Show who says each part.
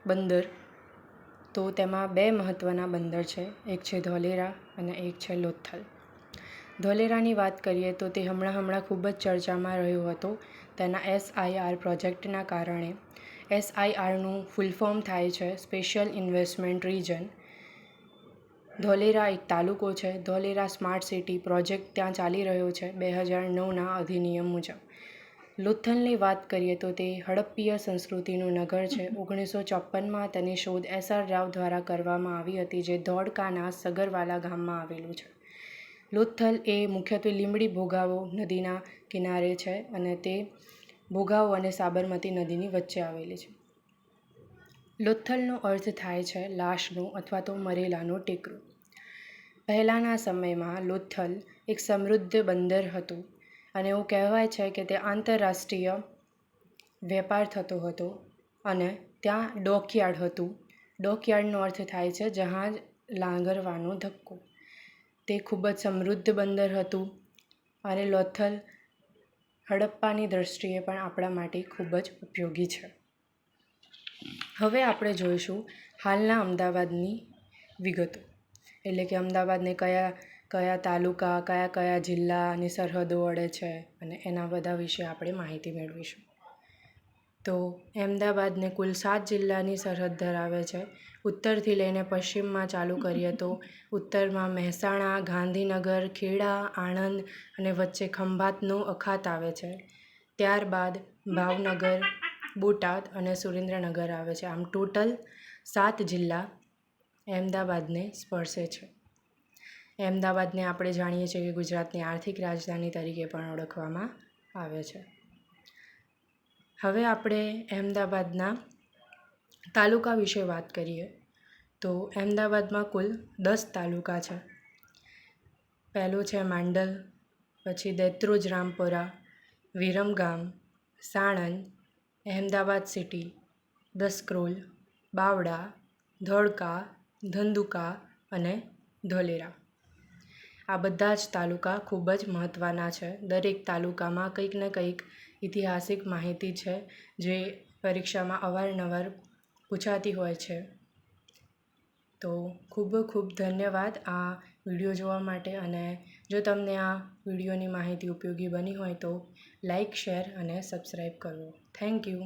Speaker 1: બંદર, તો તેમાં બે મહત્ત્વના બંદર છે, એક છે ધોલેરા અને એક છે લોથલ. ધોલેરાની વાત કરીએ તો તે હમણાં ખૂબ જ ચર્ચામાં રહ્યો હતો તેના SIR પ્રોજેક્ટના કારણે. SIRનું ફૂલ ફોર્મ થાય છે સ્પેશિયલ ઇન્વેસ્ટમેન્ટ રિજન. ધોલેરા એક તાલુકો છે. ધોલેરા સ્માર્ટ સિટી પ્રોજેક્ટ ત્યાં ચાલી રહ્યો છે 2009ના અધિનિયમ મુજબ. લોથલની વાત કરીએ તો તે હડપ્પીય સંસ્કૃતિનું નગર છે. 1954માં તેની શોધ SR રાવ દ્વારા કરવામાં આવી હતી, જે ધોળકાના સગરવાલા ગામમાં આવેલું છે. લોથલ એ મુખ્યત્વે લીંબડી ભોગાવો નદીના કિનારે છે અને તે ભોગાવો અને સાબરમતી નદીની વચ્ચે આવેલી છે. લોથલનો અર્થ થાય છે લાશનું અથવા તો મરેલાનું ટેકરું. પહેલાંના સમયમાં લોથલ એક સમૃદ્ધ બંદર હતું અને એવું કહેવાય છે કે તે આંતરરાષ્ટ્રીય વેપાર થતો હતો અને ત્યાં ડોકયાર્ડ હતું. ડોકયાર્ડનો અર્થ થાય છે જહાજ લાંગરવાનો ધક્કો. તે ખૂબ જ સમૃદ્ધ બંદર હતું અને લોથલ હડપ્પાની દૃષ્ટિએ પણ આપણા માટે ખૂબ જ ઉપયોગી છે. હવે આપણે જોઈશું હાલના અમદાવાદની વિગતો, એટલે કે અમદાવાદને કયા તાલુકા, કયા જિલ્લાની સરહદો અડે છે અને એના બધા વિશે આપણે માહિતી મેળવીશું. તો અમદાવાદને કુલ 7 જિલ્લાની સરહદ ધરાવે છે. ઉત્તરથી લઈને પશ્ચિમમાં ચાલુ કરીએ તો ઉત્તરમાં મહેસાણા, ગાંધીનગર, ખેડા, આણંદ અને વચ્ચે ખંભાતનું અખાત આવે છે. ત્યારબાદ ભાવનગર, બોટાદ અને સુરેન્દ્રનગર આવે છે. આમ ટોટલ 7 જિલ્લા અમદાવાદને સ્પર્શે છે. અમદાવાદને આપણે જાણીએ છીએ કે ગુજરાતની આર્થિક રાજધાની તરીકે પણ ઓળખવામાં આવે છે. હવે આપણે અમદાવાદના તાલુકા વિશે વાત કરીએ તો અમદાવાદમાં કુલ 10 તાલુકા છે. પહેલો છે માંડલ, પછી દેત્રોજ રામપુરા, વિરમગામ, સાણંદ, અમદાવાદ સિટી, દસક્રોલ, બાવડા, ધોળકા, ધંધુકા અને ધોલેરા. આ બધા જ તાલુકા ખૂબ જ મહત્ત્વના છે. દરેક તાલુકામાં કંઈક ને કંઈક ઐતિહાસિક માહિતી છે જે પરીક્ષામાં અવારનવાર પૂછાતી હોય છે. તો ખૂબ ખૂબ ધન્યવાદ આ વિડીયો જોવા માટે. અને જો તમને આ વિડીયોની માહિતી ઉપયોગી બની હોય તો લાઈક, શેર અને સબસ્ક્રાઈબ કરવો. Thank you.